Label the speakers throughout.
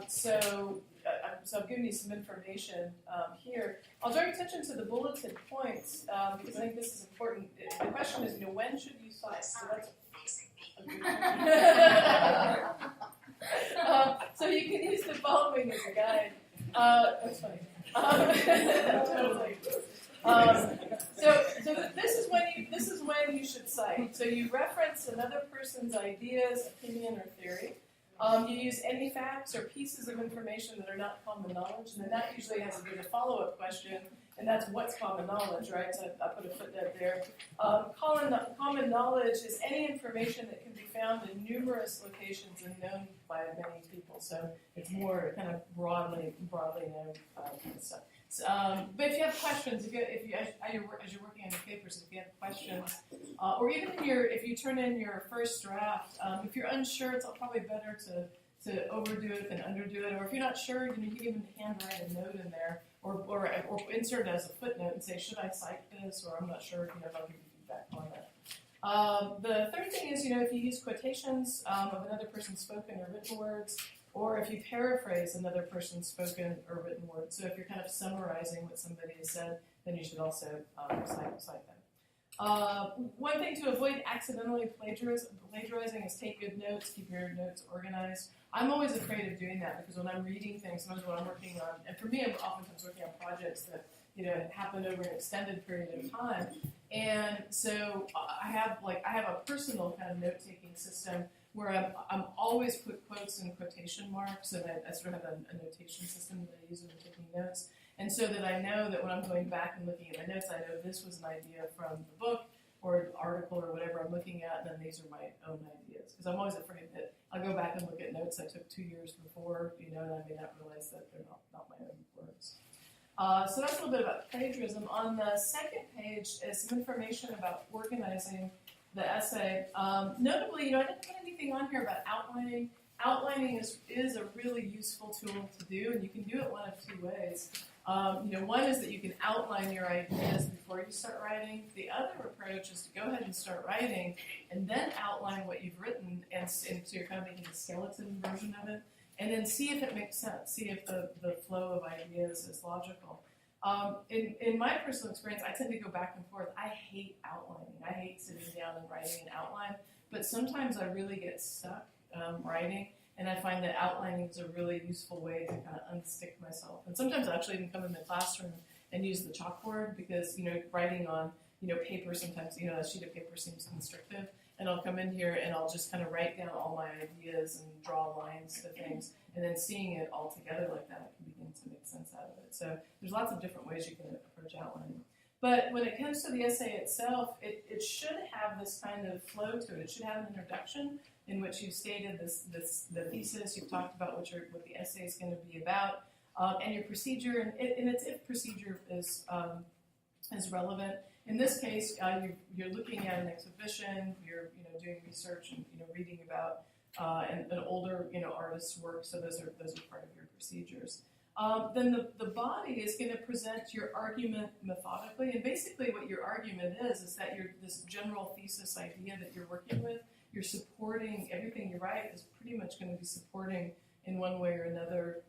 Speaker 1: So I've given you some information here. I'll draw your attention to the bulleted points because I think this is important. The question is, when should you cite? So that's a good so you can use the following as a guide. That's funny. Totally. So this is when you should cite. So you reference another person's ideas, opinion, or theory. You use any facts or pieces of information that are not common knowledge, and then that usually has to be the follow-up question, and that's what's common knowledge, right? So I put a footnote there. Common knowledge is any information that can be found in numerous locations and known by many people. So it's more kind of broadly known kind of stuff. But if you have questions, as you're working on your papers, if you have questions, or even if you turn in your first draft, if you're unsure, it's probably better to overdo it than underdo it. Or if you're not sure, you can even handwrite a note in there, or insert it as a footnote and say, should I cite this? Or I'm not sure. I'll give you feedback on that. The third thing is, if you use quotations of another person's spoken or written words, or if you paraphrase another person's spoken or written words. So if you're kind of summarizing what somebody has said, then you should also cite them. One thing to avoid accidentally plagiarizing is take good notes, keep your notes organized. I'm always afraid of doing that because when I'm reading things, sometimes when I'm working on, and for me, I'm oftentimes working on projects that happen over an extended period of time. And so I have a personal kind of note-taking system where I'm always put quotes and quotation marks, and I sort of have a notation system that I use when I'm taking notes. And so that I know that when I'm going back and looking at my notes, I know this was an idea from the book or an article or whatever I'm looking at, and then these are my own ideas. Because I'm always afraid that I'll go back and look at notes I took 2 years before, and I may not realize that they're not my own words. So that's a little bit about plagiarism. On the second page is some information about organizing the essay. Notably, I didn't put anything on here about outlining. Outlining is a really useful tool to do, and you can do it one of two ways. One is that you can outline your ideas before you start writing. The other approach is to go ahead and start writing, and then outline what you've written, and so you're kind of making a skeleton version of it, and then see if it makes sense, see if the flow of ideas is logical. In my personal experience, I tend to go back and forth. I hate outlining. I hate sitting down and writing an outline, but sometimes I really get stuck writing, and I find that outlining is a really useful way to kind of unstick myself. And sometimes I actually even come in the classroom and use the chalkboard because, writing on, paper sometimes, a sheet of paper seems constrictive, and I'll come in here and I'll just kind of write down all my ideas and draw lines to things, and then seeing it all together like that, I can begin to make sense out of it. So there's lots of different ways you can approach outlining. But when it comes to the essay itself, it should have this kind of flow to it. It should have an introduction in which you've stated the thesis, you've talked about what the essay is going to be about, and your procedure, and it's if procedure is relevant. In this case, you're looking at an exhibition, you're doing research and reading about an older artist's work, so those are part of your procedures. Then the body is going to present your argument methodically, and basically what your argument is that this general thesis idea that you're working with, you're supporting everything you write is pretty much going to be supporting in one way or another,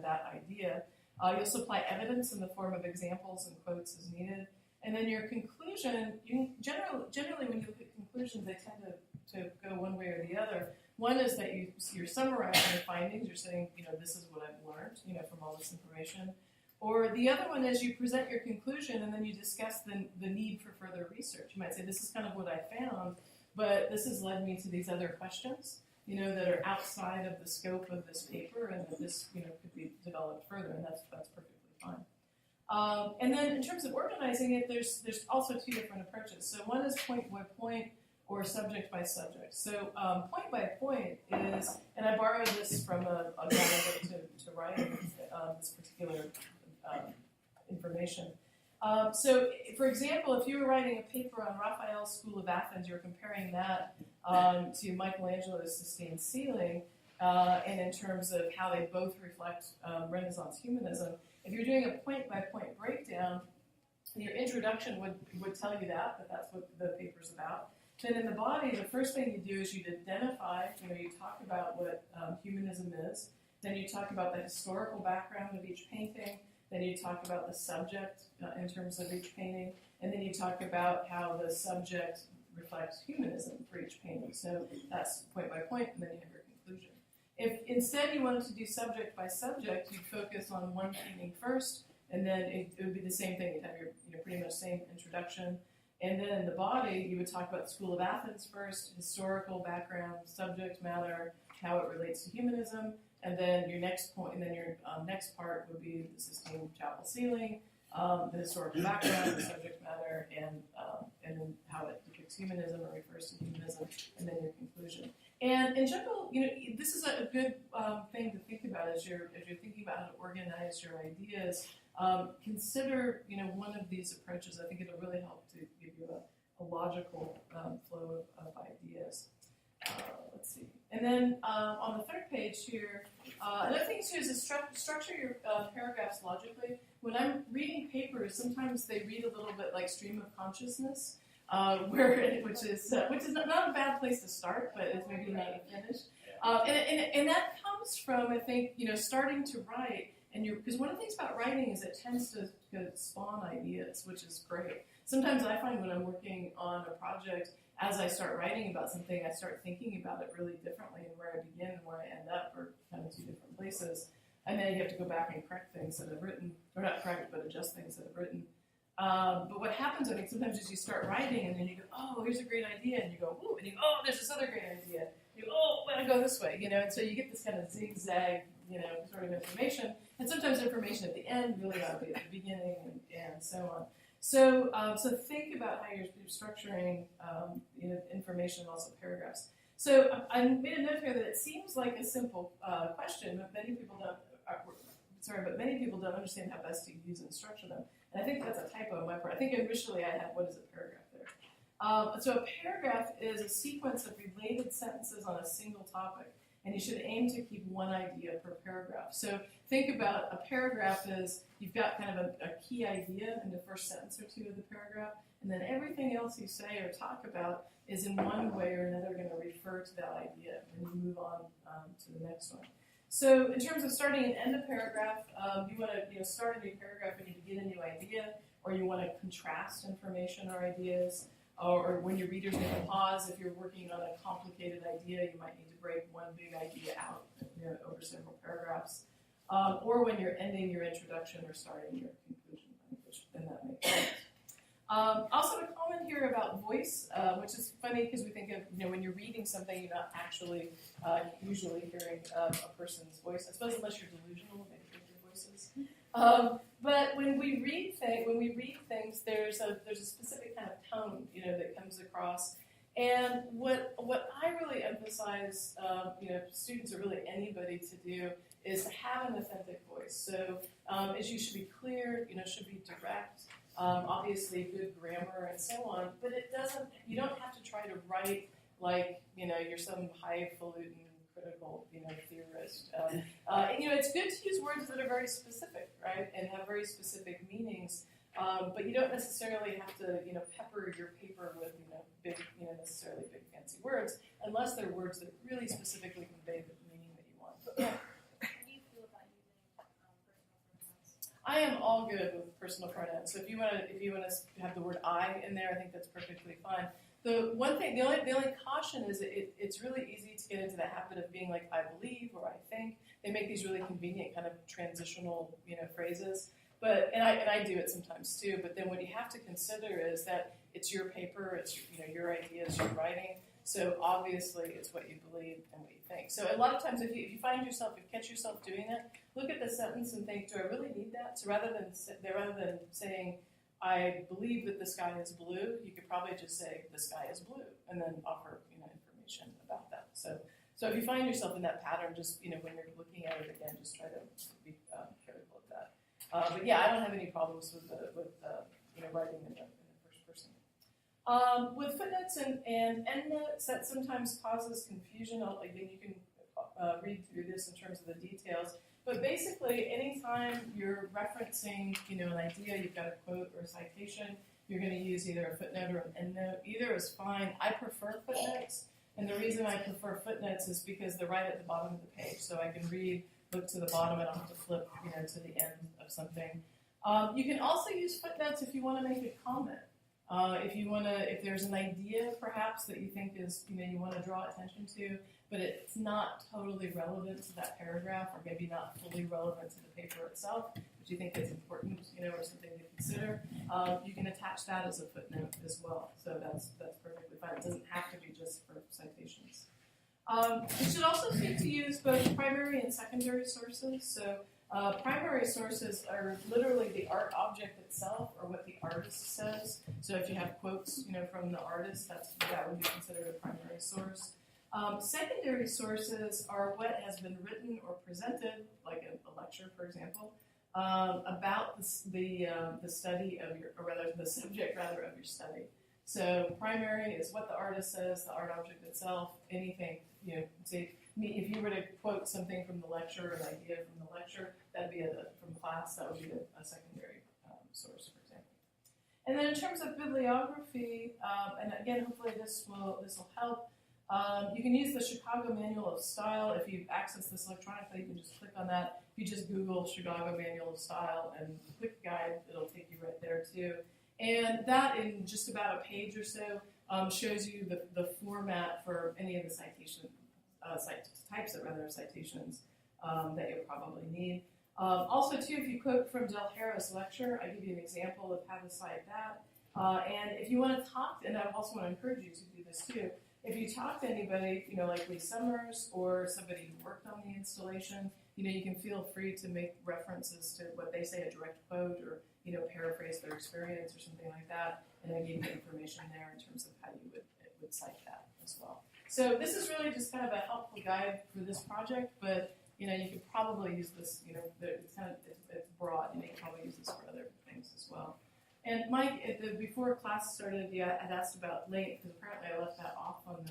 Speaker 1: that idea. You'll supply evidence in the form of examples and quotes as needed. And then your conclusion, generally when you look at conclusions, they tend to go one way or the other. One is that you're summarizing the findings. You're saying, this is what I've learned, from all this information. Or the other one is you present your conclusion and then you discuss the need for further research. You might say, this is kind of what I found, but this has led me to these other questions, that are outside of the scope of this paper, and that this, could be developed further, and that's perfectly fine. And then in terms of organizing it, there's also two different approaches. So one is point by point or subject by subject. So point by point is, and I borrowed this from a guide to write this particular information. So, for example, if you were writing a paper on Raphael's School of Athens, you're comparing that to Michelangelo's Sistine Ceiling, and in terms of how they both reflect Renaissance humanism. If you're doing a point-by-point breakdown, your introduction would tell you that that's what the paper's about. Then in the body, the first thing you do is you'd identify, you talk about what humanism is, Then you talk about the historical background of each painting. Then you talk about the subject in terms of each painting. And then you talk about how the subject reflects humanism for each painting. So that's point by point, and then you have your conclusion. If instead you wanted to do subject by subject, you'd focus on one painting first, and then it would be the same thing. You'd have your pretty much same introduction. And then in the body, you would talk about the School of Athens first, historical background, subject matter, how it relates to humanism, and then your next point, and then your next part would be the Sistine Chapel ceiling, the historical background, the subject matter, and then how it depicts humanism or refers to humanism, and then your conclusion. And in general, this is a good thing to think about as you're thinking about how to organize your ideas. Consider one of these approaches. I think it'll really help to give you a logical flow of ideas. Let's see. And then on the third page here, another thing too is to structure your paragraphs logically. When I'm reading papers, sometimes they read a little bit like stream of consciousness, which is not a bad place to start, but it's maybe not a finish. And that comes from, I think, starting to write. Because one of the things about writing is it tends to spawn ideas, which is great. Sometimes I find when I'm working on a project, as I start writing about something, I start thinking about it really differently, and where I begin and where I end up are kind of two different places. And then you have to go back and correct things that I've written, or not correct, but adjust things that I've written. But what happens, I think, sometimes is you start writing, and then you go, oh, here's a great idea, and you go, ooh, and you go, oh, there's this other great idea. You go, oh, I'm going to go this way, and so you get this kind of zigzag, sort of information, and sometimes information at the end really ought to be at the beginning, and so on. So think about how you're structuring information and also paragraphs. So I made a note here that it seems like a simple question, but many people don't understand how best to use and structure them. And I think that's a typo on my part. I think initially I had, what is a paragraph there? So a paragraph is a sequence of related sentences on a single topic. And you should aim to keep one idea per paragraph. So think about a paragraph as you've got kind of a key idea in the first sentence or two of the paragraph, and then everything else you say or talk about is in one way or another going to refer to that idea, and you move on to the next one. So in terms of starting and end a paragraph, you want to start a new paragraph when you begin a new idea, or you want to contrast information or ideas, or when your readers make a pause. If you're working on a complicated idea, you might need to break one big idea out over several paragraphs. Or when you're ending your introduction or starting your conclusion, then that makes sense. Also, a comment here about voice, which is funny because we think of, when you're reading something, you're not actually usually hearing a person's voice. I suppose unless you're delusional, maybe you hear voices. But when we read things, there's a specific kind of tone, that comes across. And what I really emphasize, students or really anybody to do is to have an authentic voice. So as you should be clear, should be direct, obviously good grammar and so on. But you don't have to try to write like, you're some highfalutin critical, theorist. It's good to use words that are very specific, right, and have very specific meanings. But you don't necessarily have to, pepper your paper with, big, necessarily big fancy words, unless they're words that really specifically convey the meaning that you want. But, yeah.
Speaker 2: How do you feel about using personal pronouns?
Speaker 1: I am all good with personal pronouns. So if you want to have the word I in there, I think that's perfectly fine. The only caution is it's really easy to get into the habit of being like I believe or I think. They make these really convenient kind of transitional, phrases. And I do it sometimes too. But then what you have to consider is that it's your paper, it's your ideas, your writing. So obviously it's what you believe and what you think. So a lot of times if you catch yourself doing that, look at the sentence and think, do I really need that? So rather than saying I believe that the sky is blue, you could probably just say the sky is blue and then offer information about that. So if you find yourself in that pattern, just when you're looking at it again, just try to be critical of that. But yeah, I don't have any problems with writing in the first person. With footnotes and endnotes, that sometimes causes confusion. Again, you can read through this in terms of the details. But basically, anytime you're referencing, an idea, you've got a quote or a citation, you're going to use either a footnote or an endnote. Either is fine. I prefer footnotes, and the reason I prefer footnotes is because they're right at the bottom of the page, so I can read look to the bottom. I don't have to flip, to the end of something. You can also use footnotes if you want to make a comment. If there's an idea perhaps that you think is, you want to draw attention to, but it's not totally relevant to that paragraph, or maybe not fully relevant to the paper itself, but you think it's important, or something to consider, you can attach that as a footnote as well. So that's perfectly fine. It doesn't have to be just for citations. You should also seek to use both primary and secondary sources. So primary sources are literally the art object itself, or what the artist says. So if you have quotes, from the artist, that would be considered a primary source. Secondary sources are what has been written or presented, like a lecture, for example, about the study of the subject of your study. So primary is what the artist says, the art object itself, anything. If you were to quote something from the lecture, an idea from the lecture, that'd be from class. That would be a secondary source, for example. And then in terms of bibliography, and again, hopefully this will help. You can use the Chicago Manual of Style. If you access this electronically, you can just click on that. If you just Google Chicago Manual of Style and quick guide, it'll take you right there too. And that, in just about a page or so, shows you the format for any of the citation types of citations that you'll probably need. Also, too, if you quote from Del Harrow's lecture, I give you an example of how to cite that. And if you want to talk, and I also want to encourage you to do this too, if you talk to anybody, like Lee Summers or somebody who worked on the installation, you can feel free to make references to what they say, a direct quote, or paraphrase their experience or something like that, and then give you information there in terms of how you would cite that as well. So this is really just kind of a helpful guide for this project, but you could probably use this. It's broad. You could probably use this for other things as well. And Mike, before class started, had asked about length, because apparently I left that off on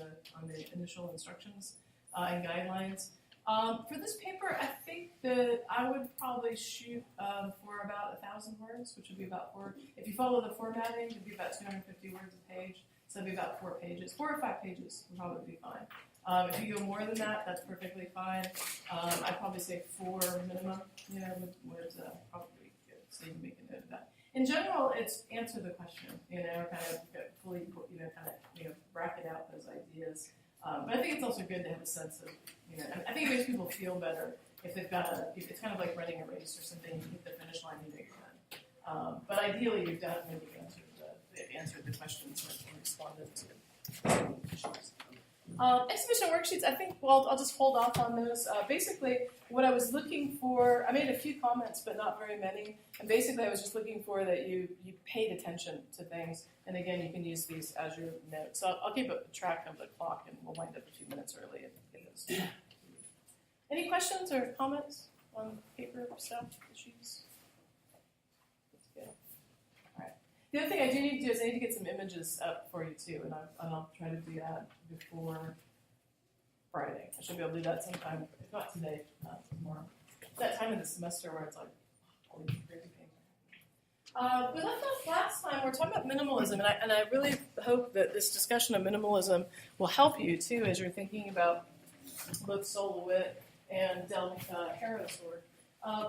Speaker 1: the initial instructions and guidelines. For this paper, I think that I would probably shoot for about 1,000 words, which would be about 4. If you follow the formatting, it would be about 250 words a page. So it'd be about 4 pages. 4 or 5 pages would probably be fine. If you go more than that, that's perfectly fine. I'd probably say 4 minimum, would probably be good. So you can make a note of that. In general, it's answer the question, kind of fully, bracket out those ideas. But I think it's also good to have a sense of, and I think it makes people feel better if they've got it's kind of like running a race or something. You hit the finish line, you make it done. But ideally, you've definitely answered the questions and responded to issues. Exhibition worksheets, I think, I'll just hold off on those. Basically, what I was looking for, I made a few comments, but not very many. And basically, I was just looking for that you paid attention to things. And again, you can use these as your notes. So I'll keep a track of the clock, and we'll wind up a few minutes early and get those. Any questions or comments on paper stuff, issues? That's good. All right. The other thing I do need to do is I need to get some images up for you too, and I'll try to do that before Friday. I should be able to do that sometime, if not today, tomorrow. It's that time of the semester where it's like, all these crazy things. We left off last time, we're talking about minimalism, and I really hope that this discussion of minimalism will help you too as you're thinking about both Sol LeWitt and Del Harrow's work.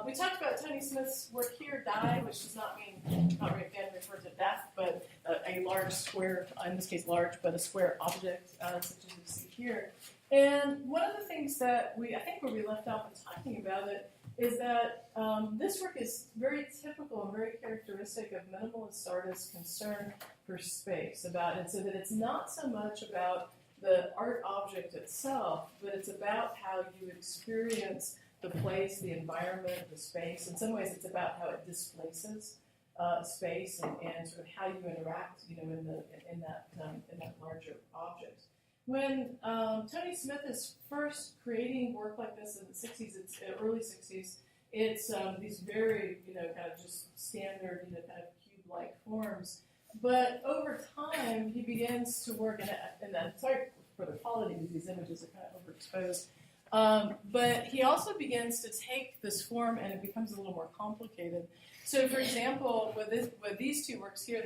Speaker 1: We talked about Tony Smith's work here, die, which does not mean, not again refer to death, but a large square, in this case large, but a square object, such as you see here. And one of the things that I think where we left off in talking about it, is that this work is very typical and very characteristic of minimalist artists' concern for space, about it, so that it's not so much about the art object itself, but it's about how you experience the place, the environment, the space. In some ways, it's about how it displaces space and sort of how you interact, in that larger object. When Tony Smith is first creating work like this in the 60s, it's early 60s, it's these very, kind of just standard, kind of cube-like forms. But over time, he begins to work, and I'm sorry for the quality of these images are kind of overexposed. But he also begins to take this form, and it becomes a little more complicated. So, for example, with these two works here,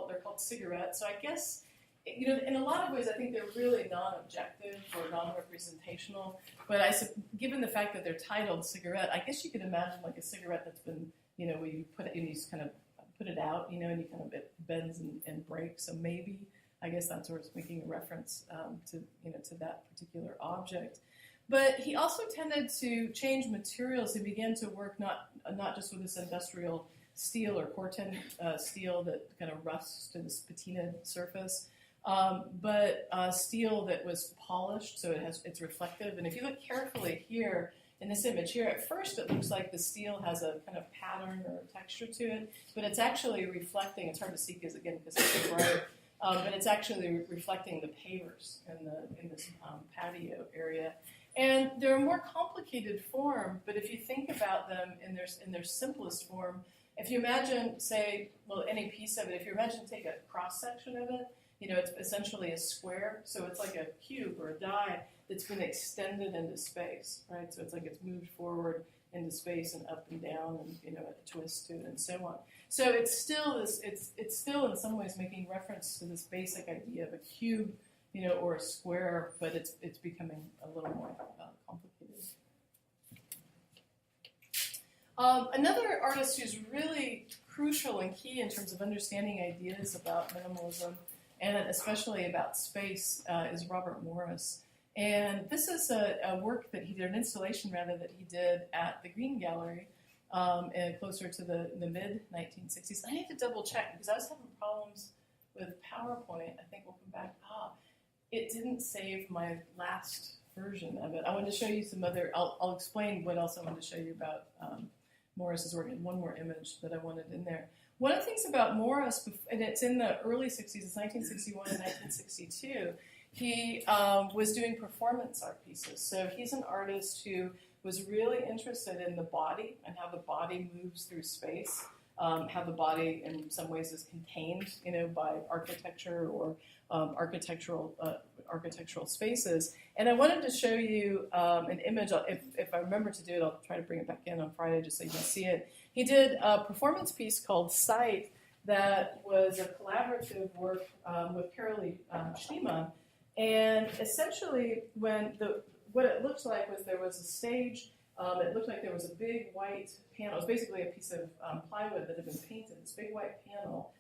Speaker 1: they're called cigarettes. So I guess in a lot of ways, I think they're really non-objective or non-representational. But given the fact that they're titled cigarette, I guess you could imagine like a cigarette that's been, where you put it and you just kind of put it out, and you kind of it bends and breaks. So maybe I guess that's where it's making a reference to that particular object. But he also tended to change materials. He began to work not just with this industrial steel or Corten steel that kind of rusts to this patinaed surface, but steel that was polished, so it's reflective. And if you look carefully here in this image here, at first it looks like the steel has a kind of pattern or texture to it, but it's actually reflecting. It's hard to see because it's so bright. But it's actually reflecting the pavers in this patio area. And they're a more complicated form, but if you think about them in their simplest form, if you imagine, say, any piece of it, if you take a cross-section of it, it's essentially a square, so it's like a cube or a die that's been extended into space, right? So it's like it's moved forward into space and up and down and, a twist to it and so on. So it's still it's still in some ways making reference to this basic idea of a cube, or a square, but it's becoming a little more complicated. Another artist who's really crucial and key in terms of understanding ideas about minimalism, and especially about space, is Robert Morris. And this is a work that he did, an installation rather, that he did at the Green Gallery, and closer to the mid-1960s. I need to double check because I was having problems with PowerPoint. I think we'll come back. It didn't save my last version of it. I wanted to show you some other, I'll explain what else I wanted to show you about Morris's work, and one more image that I wanted in there. One of the things about Morris, and it's in the early 60s, it's 1961 and 1962, he was doing performance art pieces. So he's an artist who was really interested in the body and how the body moves through space, how the body in some ways is contained, by architecture or architectural spaces. And I wanted to show you an image. If I remember to do it, I'll try to bring it back in on Friday just so you can see it. He did a performance piece called Sight that was a collaborative work with Carolee Schneemann. And essentially, what it looked like was there was a stage. It looked like there was a big white panel. It was basically a piece of plywood that had been painted, this big white panel.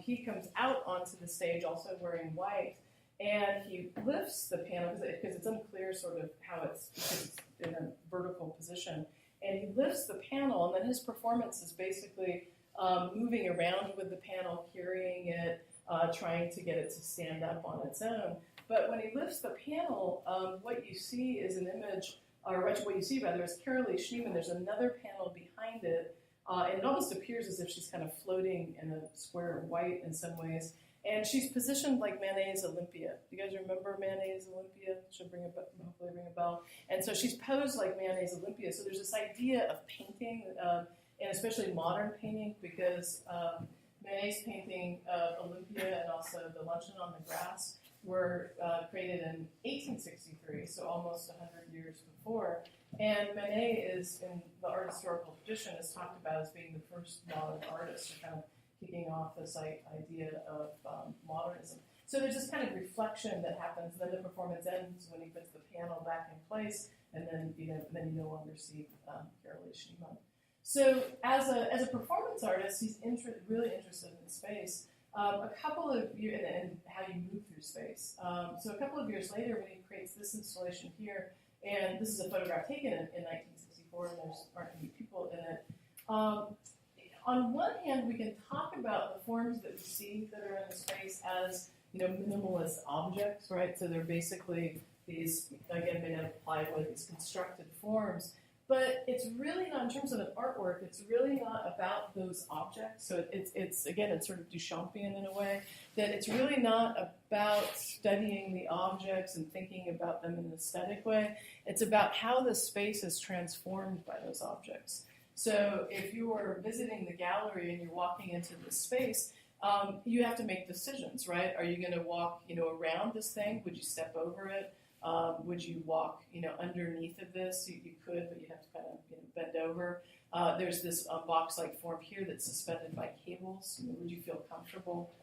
Speaker 1: He comes out onto the stage also wearing white, and he lifts the panel, because it's unclear sort of how because it's in a vertical position. And he lifts the panel, and then his performance is basically moving around with the panel, carrying it, trying to get it to stand up on its own. But when he lifts the panel, what you see is an image, or what you see rather is Carolee Schneemann. There's another panel behind it, and it almost appears as if she's kind of floating in a square of white in some ways. And she's positioned like Manet's Olympia. Do you guys remember Manet's Olympia? Should hopefully ring a bell. And so she's posed like Manet's Olympia. So there's this idea of painting, and especially modern painting, because Manet's painting of Olympia and also the Luncheon on the Grass were created in 1863, so almost 100 years before. And Manet is, in the art historical tradition, is talked about as being the first modern artist, kind of kicking off this idea of modernism. So there's this kind of reflection that happens. Then the performance ends when he puts the panel back in place, and then you no longer see Carolee Schneemann. So as a performance artist, he's really interested in space. A couple of years, and how you move through space. So a couple of years later, when he creates this installation here, and this is a photograph taken in 1964, and there aren't any people in it. On one hand, we can talk about the forms that we see that are in the space as, minimalist objects, right? So they're basically these, again, made out of plywood, these constructed forms. But it's really not, in terms of an artwork, it's really not about those objects. So it's again, it's sort of Duchampian in a way, that it's really not about studying the objects and thinking about them in an aesthetic way. It's about how the space is transformed by those objects. So if you are visiting the gallery and you're walking into this space, you have to make decisions, right? Are you going to walk, around this thing? Would you step over it? Would you walk, underneath of this? You could, but you have to kind of bend over. There's this box-like form here that's suspended by cables. Would you feel comfortable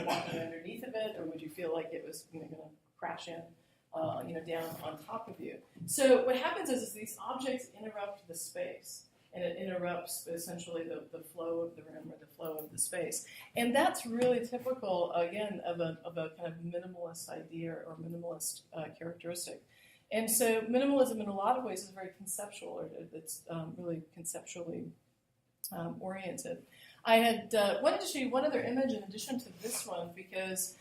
Speaker 1: walking underneath of it, or would you feel like it was going to crash in, down on top of you? So what happens is these objects interrupt the space, and it interrupts essentially the flow of the room or the flow of the space. And that's really typical, again, of a kind of minimalist idea or minimalist characteristic. And so minimalism in a lot of ways is very conceptual, or it's really conceptually oriented. I had wanted to show you one other image in addition to this one, because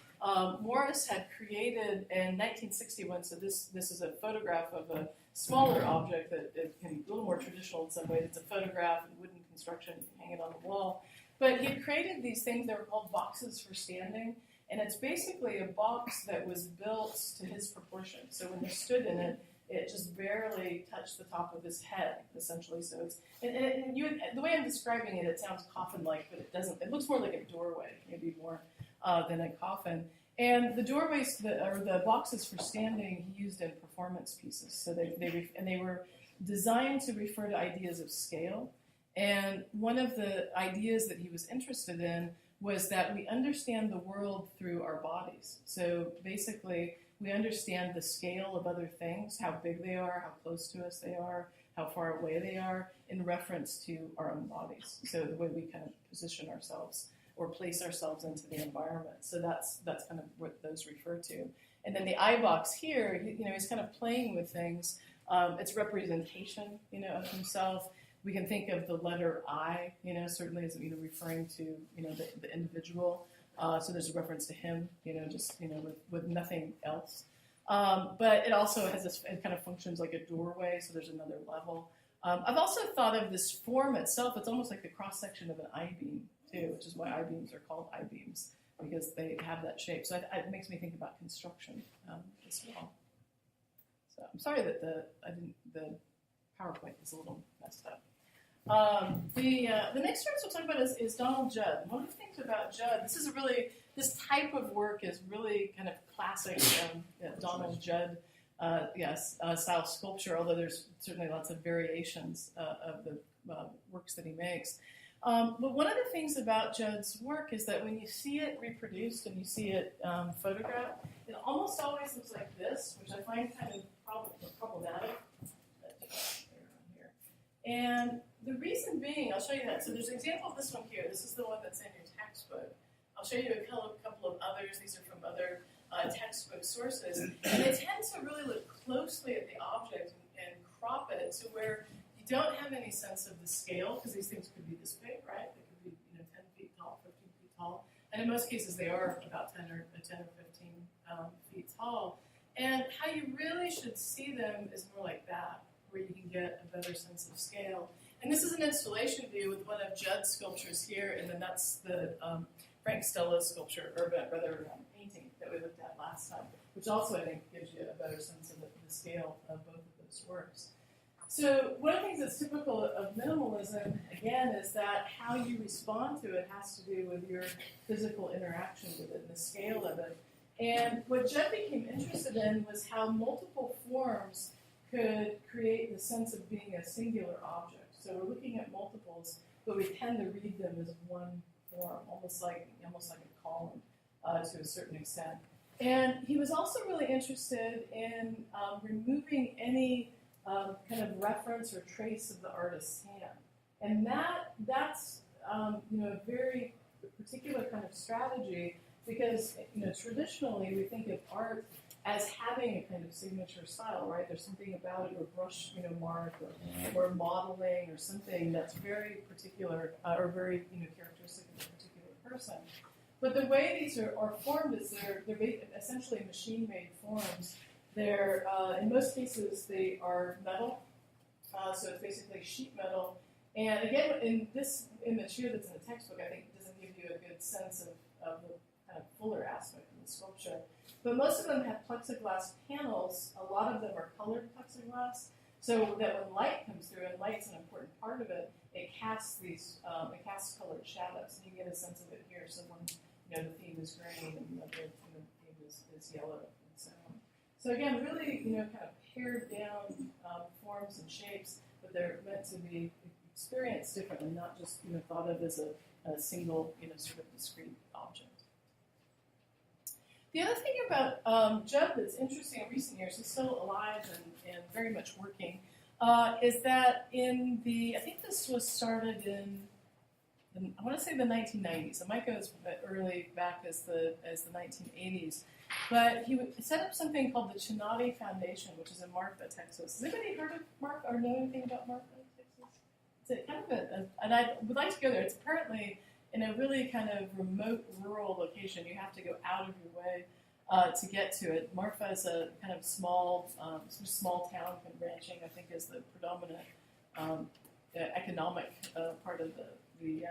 Speaker 1: Morris had created in 1961, so this is a photograph of a smaller object that it can be a little more traditional in some ways. It's a photograph in wooden construction, you can hang it on the wall. But he had created these things that were called boxes for standing, and it's basically a box that was built to his proportions. So when he stood in it, it just barely touched the top of his head, essentially. So it's the way I'm describing it, it sounds coffin-like, but it doesn't. It looks more like a doorway, maybe more than a coffin. And the doorways, the boxes for standing, he used in performance pieces. So they were designed to refer to ideas of scale. And one of the ideas that he was interested in was that we understand the world through our bodies. So basically, we understand the scale of other things, how big they are, how close to us they are, how far away they are, in reference to our own bodies. So the way we kind of position ourselves or place ourselves into the environment. So that's kind of what those refer to. And then the eye box here, he's kind of playing with things. It's representation, of himself. We can think of the letter I, certainly as referring to, the individual. So there's a reference to him, with nothing else. But it also has it kind of functions like a doorway, so there's another level. I've also thought of this form itself. It's almost like the cross-section of an I-beam, too, which is why I-beams are called I-beams, because they have that shape. So it makes me think about construction as well. So I'm sorry that the PowerPoint is a little messed up. The next artist we'll talk about is Donald Judd. One of the things about Judd, this type of work is really kind of classic Donald Judd style sculpture, although there's certainly lots of variations of the works that he makes. But one of the things about Judd's work is that when you see it reproduced and you see it photographed, it almost always looks like this, which I find kind of problematic. And the reason being, I'll show you that. So there's an example of this one here. This is the one that's in your textbook. I'll show you a couple of others. These are from other textbook sources. And they tend to really look closely at the object and crop it to where you don't have any sense of the scale, because these things could be this big, right? They could be 10 feet tall, 15 feet tall. And in most cases, they are about 10 or 15 feet tall. And how you really should see them is more like that, where you can get a better sense of scale. And this is an installation view with one of Judd's sculptures here, and then that's the Frank Stella's sculpture, or rather painting that we looked at last time, which also I think gives you a better sense of the scale of both of those works. So one of the things that's typical of minimalism, again, is that how you respond to it has to do with your physical interaction with it and the scale of it. And what Judd became interested in was how multiple forms could create the sense of being a singular object. So we're looking at multiples, but we tend to read them as one form, almost like a column to a certain extent. And he was also really interested in removing any kind of reference or trace of the artist's hand. And that's a very particular kind of strategy, because traditionally we think of art as having a kind of signature style, right? There's something about it, or brush, mark, or modeling, or something that's very particular, or very, characteristic of a particular person. But the way these are formed is they're essentially machine-made forms. They're, in most cases, they are metal, so it's basically sheet metal. And again, in this image here that's in the textbook, I think it doesn't give you a good sense of the kind of fuller aspect of the sculpture. But most of them have plexiglass panels. A lot of them are colored plexiglass, so that when light comes through, and light's an important part of it, it casts colored shadows, and you get a sense of it here. So when the theme is green and the theme is yellow, and so on. So again, really kind of pared down forms and shapes, but they're meant to be experienced differently, not just thought of as a single sort of discrete object. The other thing about Judd that's interesting in recent years, he's still alive and very much working, is that in the, I think this was started in, I want to say the 1990s. It might go as early back as the 1980s. But he set up something called the Tsunami Foundation, which is in Marfa, Texas. Has anybody heard of Marfa or know anything about Marfa, Texas? It's a kind of and I would like to go there. It's apparently in a really kind of remote rural location. You have to go out of your way to get to it. Marfa is a kind of small town, kind of ranching, I think, is the predominant economic part of the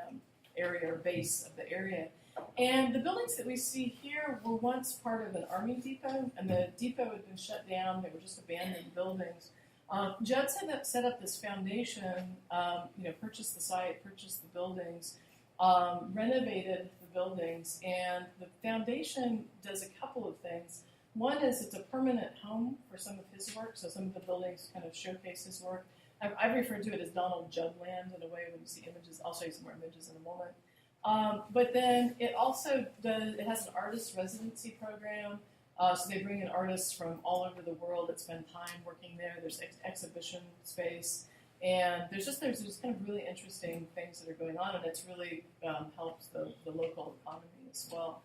Speaker 1: area or base of the area. And the buildings that we see here were once part of an army depot, and the depot had been shut down. They were just abandoned buildings. Judd set up this foundation, purchased the site, purchased the buildings, renovated the buildings, and the foundation does a couple of things. One is it's a permanent home for some of his work, so some of the buildings kind of showcase his work. I've referred to it as Donald Judd land in a way when you see images. I'll show you some more images in a moment. But then it also it has an artist residency program. So they bring in artists from all over the world that spend time working there. There's exhibition space. And there's just kind of really interesting things that are going on, and it's really helps the local economy as well.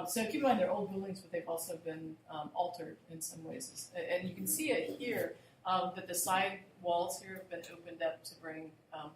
Speaker 1: So keep in mind they're old buildings, but they've also been altered in some ways. And you can see it here, that the side walls here have been opened up to bring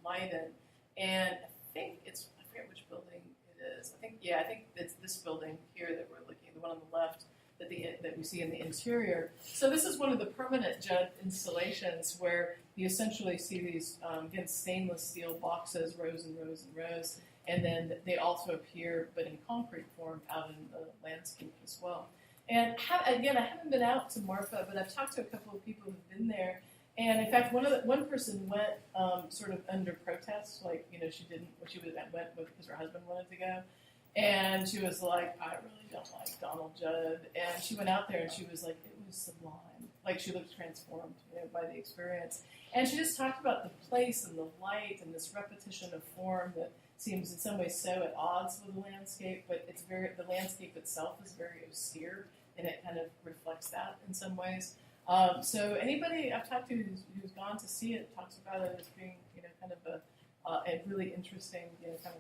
Speaker 1: light in. And I forget which building it is. I think it's this building here that we're looking at, the one on the left that we see in the interior. So this is one of the permanent Judd installations where you essentially see these, again, stainless steel boxes, rows and rows and rows, and then they also appear, but in concrete form, out in the landscape as well. And again, I haven't been out to Marfa, but I've talked to a couple of people who've been there. And in fact, one person went sort of under protest, like, she didn't, she went with because her husband wanted to go. And she was like, I really don't like Donald Judd. And she went out there and she was like, it was sublime. Like, she looked transformed by the experience. And she just talked about the place and the light and this repetition of form that seems in some ways so at odds with the landscape, but the landscape itself is very austere, and it kind of reflects that in some ways. So anybody I've talked to who's gone to see it talks about it as being, kind of a really interesting, kind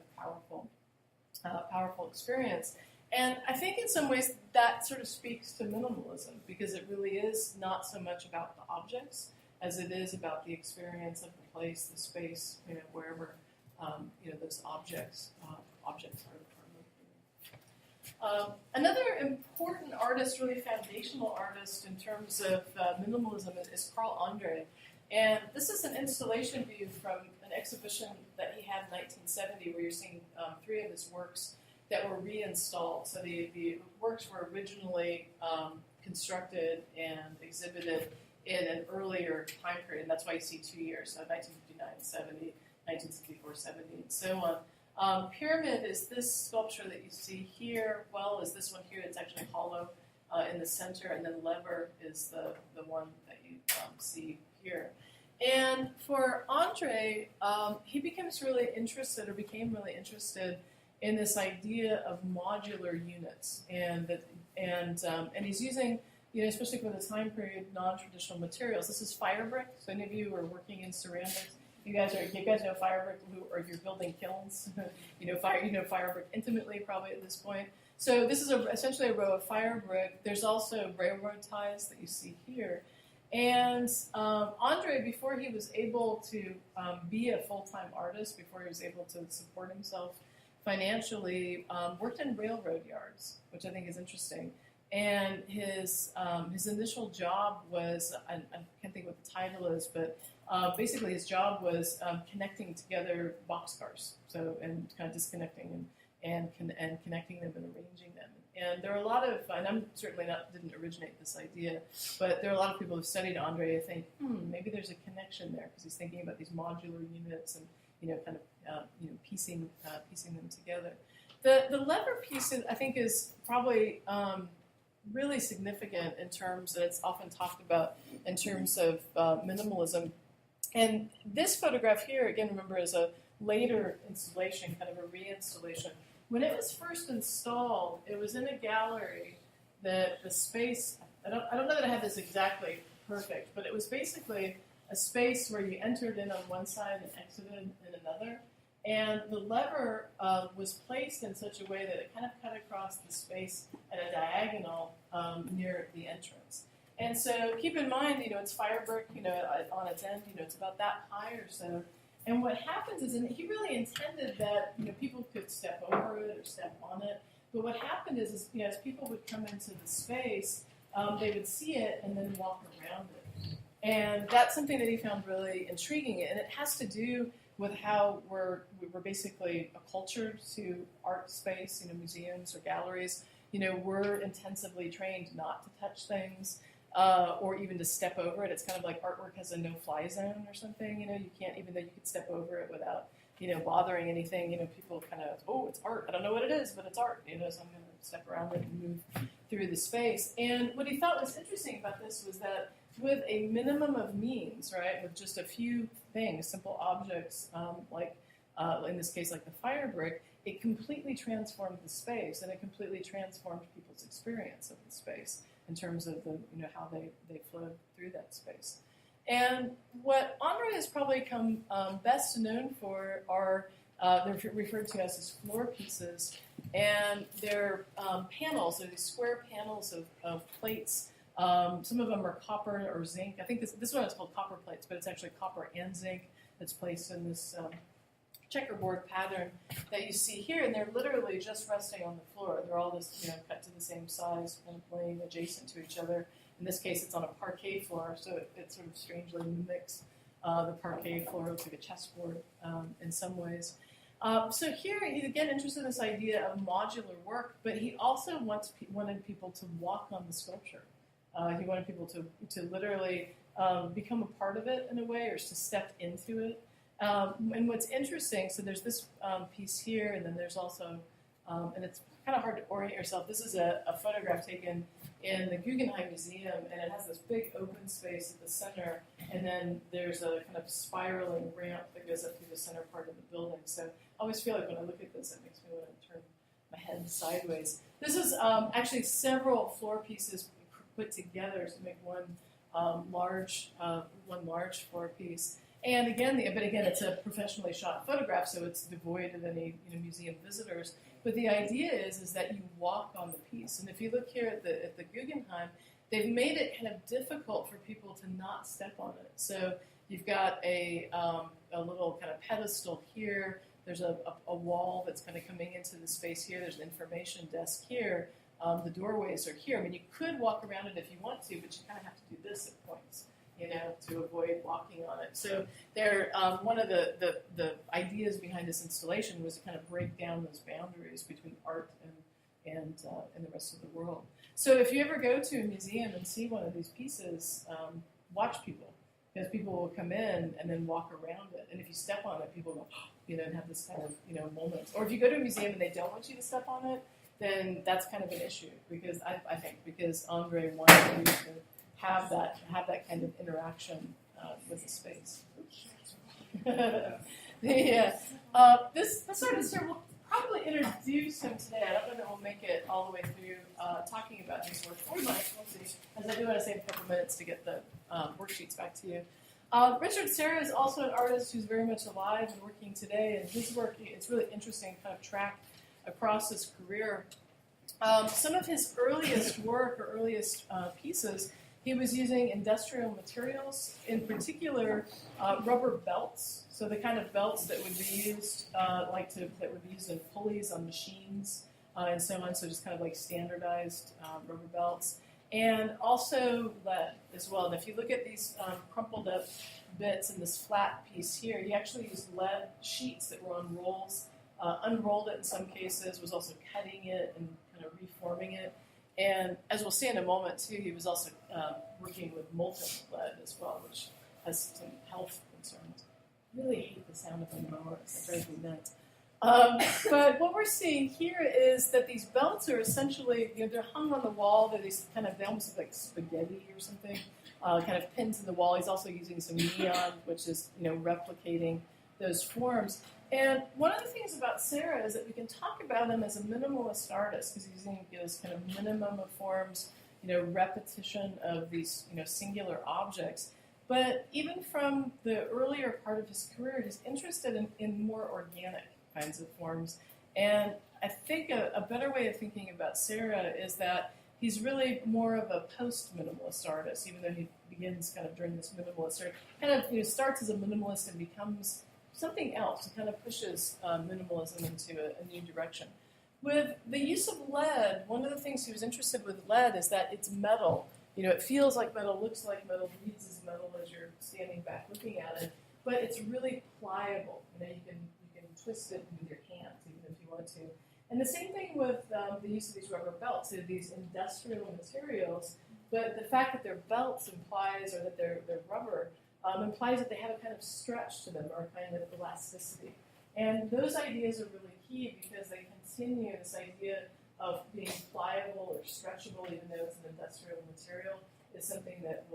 Speaker 1: of powerful experience. And I think in some ways that sort of speaks to minimalism, because it really is not so much about the objects as it is about the experience of the place, the space, wherever those objects are located. Another important artist, really foundational artist in terms of minimalism, is Carl Andre. And this is an installation view from an exhibition that he had in 1970, where you're seeing 3 of his works that were reinstalled. So the works were originally constructed and exhibited in an earlier time period, and that's why you see 2 years, so 1959, 70, 1964, 70, and so on. Pyramid is this sculpture that you see here. Well, is this one here that's actually hollow in the center, and then Lever is the one that you see here. And for Andre, he became really interested in this idea of modular units, and he's using, especially for the time period, non-traditional materials. This is fire brick. So any of you who are working in ceramics, you guys know fire brick, or if you're building kilns, fire brick intimately probably at this point. So this is essentially a row of fire brick. There's also railroad ties that you see here. And Andre, before he was able to be a full-time artist, before he was able to support himself financially, worked in railroad yards, which I think is interesting. And his initial job was, I can't think what the title is, but basically his job was connecting together boxcars, and kind of disconnecting them and connecting them and arranging them. And there are a lot of, and I'm certainly didn't originate this idea, but there are a lot of people who've studied Andre who think, maybe there's a connection there, because he's thinking about these modular units and piecing them together. The lever piece, I think, is probably really significant in terms that it's often talked about in terms of minimalism. And this photograph here, again, remember, is a later installation, kind of a reinstallation. When it was first installed, it was in a gallery that the space, I don't know that I have this exactly perfect, but it was basically a space where you entered in on one side and exited in another. And the lever was placed in such a way that it kind of cut across the space at a diagonal near the entrance. And so keep in mind, it's fire brick, on its end, it's about that high or so. And what happens is, and he really intended that, people could step over it or step on it. But what happened is as people would come into the space, they would see it and then walk around it. And that's something that he found really intriguing. And it has to do with how we're basically accultured to art space, museums or galleries. We're intensively trained not to touch things or even to step over it. It's kind of like artwork has a no-fly zone or something. You can't, even though you could step over it without, bothering anything. People kind of, oh, it's art. I don't know what it is, but it's art. So I'm going to step around it and move through the space. And what he thought was interesting about this was that with a minimum of means, right, with just a few things, simple objects, like in this case, like the fire brick, it completely transformed the space, and it completely transformed people's experience of the space in terms of the, how they flowed through that space. And what Andre has probably come best known for are they're referred to as floor pieces, and they're panels. They're these square panels of plates. Some of them are copper or zinc. I think this one is called copper plates, but it's actually copper and zinc that's placed in this checkerboard pattern that you see here, and they're literally just resting on the floor. They're all just cut to the same size and laying adjacent to each other. In this case, it's on a parquet floor, so it sort of strangely mimics the parquet floor. It looks like a chessboard in some ways. So here, he's again interested in this idea of modular work, but he also wanted people to walk on the sculpture. He wanted people to literally become a part of it in a way, or to step into it. And what's interesting, so there's this piece here, and then there's also, and it's kind of hard to orient yourself. This is a photograph taken in the Guggenheim Museum, and it has this big open space at the center, and then there's a kind of spiraling ramp that goes up through the center part of the building. So I always feel like when I look at this, it makes me want to turn my head sideways. This is actually several floor pieces put together to make one large floor piece. And again, it's a professionally shot photograph, so it's devoid of any museum visitors. But the idea is that you walk on the piece. And if you look here at the Guggenheim, they've made it kind of difficult for people to not step on it. So you've got a little kind of pedestal here. There's a wall that's kind of coming into the space here. There's an information desk here. The doorways are here. I mean, you could walk around it if you want to, but you kind of have to do this at points, to avoid walking on it. So one of the ideas behind this installation was to kind of break down those boundaries between art and the rest of the world. So if you ever go to a museum and see one of these pieces, watch people, because people will come in and then walk around it. And if you step on it, people go, and have this kind of moment. Or if you go to a museum and they don't want you to step on it, then that's kind of an issue, because I think Andre wanted you to have that kind of interaction with the space. This artist here will probably introduce him today. I don't know that we'll make it all the way through talking about his work. We might, we'll see. As I do want to save a couple minutes to get the worksheets back to you. Richard Serra is also an artist who's very much alive and working today, and his work, it's really interesting kind of track across his career. Some of his earliest work or earliest pieces, he was using industrial materials, in particular rubber belts. So the kind of belts that would be used, that would be used in pulleys on machines and so on. So just kind of like standardized rubber belts, and also lead as well. And if you look at these crumpled up bits in this flat piece here, he actually used lead sheets that were on rolls. Unrolled it in some cases, was also cutting it and kind of reforming it. And as we'll see in a moment, too, he was also working with molten lead as well, which has some health concerns. I really hate the sound of a mower. It drives me nuts. But what we're seeing here is that these belts are essentially, they're hung on the wall. They're these they almost look like spaghetti or something, kind of pinned to the wall. He's also using some neon, which is, replicating those forms. And one of the things about Serra is that we can talk about him as a minimalist artist because he's using this kind of minimum of forms, repetition of these, singular objects. But even from the earlier part of his career, he's interested in more organic kinds of forms. And I think a better way of thinking about Serra is that he's really more of a post-minimalist artist, even though he begins kind of during this minimalist era. Kind of starts as a minimalist and becomes something else. He kind of pushes minimalism into a new direction. With the use of lead, one of the things he was interested with lead is that it's metal. It feels like metal, looks like metal, reads as metal as you're standing back looking at it, but it's really pliable. You can twist it with your hands even if you want to. And the same thing with the use of these rubber belts. They're these industrial materials, but the fact that they're belts implies, or that they're rubber, implies that they have a kind of stretch to them, or a kind of elasticity. And those ideas are really key because they continue this idea of being pliable or stretchable, even though it's an industrial material, is something that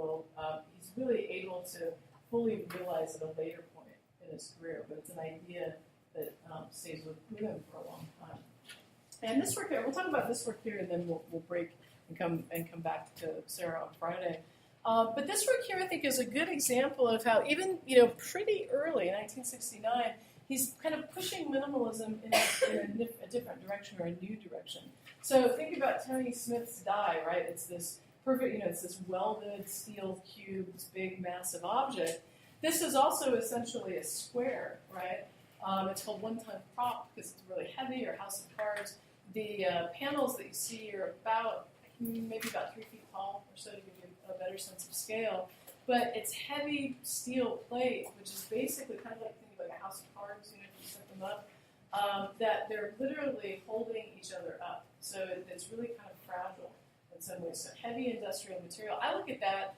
Speaker 1: he's really able to fully realize at a later point in his career. But it's an idea that stays with him for a long time. And this work here, we'll talk about this work here, and then we'll break and come back to Serra on Friday. But this work here, I think, is a good example of how even pretty early in 1969, he's kind of pushing minimalism in a different direction, or a new direction. So think about Tony Smith's die, right? It's this perfect, it's this welded steel cube, this big, massive object. This is also essentially a square, right? It's called one-ton prop because it's really heavy, or house of cards. The panels that you see are maybe about 3 feet tall or so, to give you a better sense of scale. But it's heavy steel plate, which is basically kind of like thinking like a house of cards, if you set them up, that they're literally holding each other up. So it's really kind of fragile in some ways. So heavy industrial material. I look at that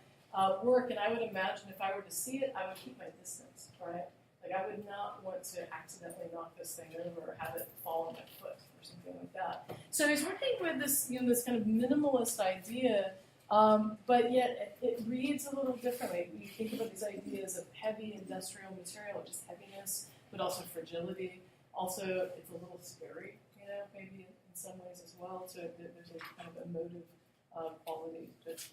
Speaker 1: work, and I would imagine if I were to see it, I would keep my distance, right? Like I would not want to accidentally knock this thing over or have it fall on my foot or something like that. So he's working with this, this kind of minimalist idea, but yet it reads a little differently. You think about these ideas of heavy industrial material, just heaviness, but also fragility. Also, it's a little scary, maybe in some ways as well. So there's a kind of emotive quality that's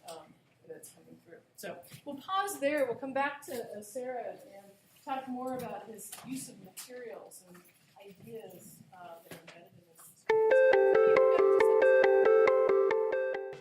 Speaker 1: coming through. So we'll pause there. We'll come back to Serra and talk more about his use of materials and ideas that are embedded in this.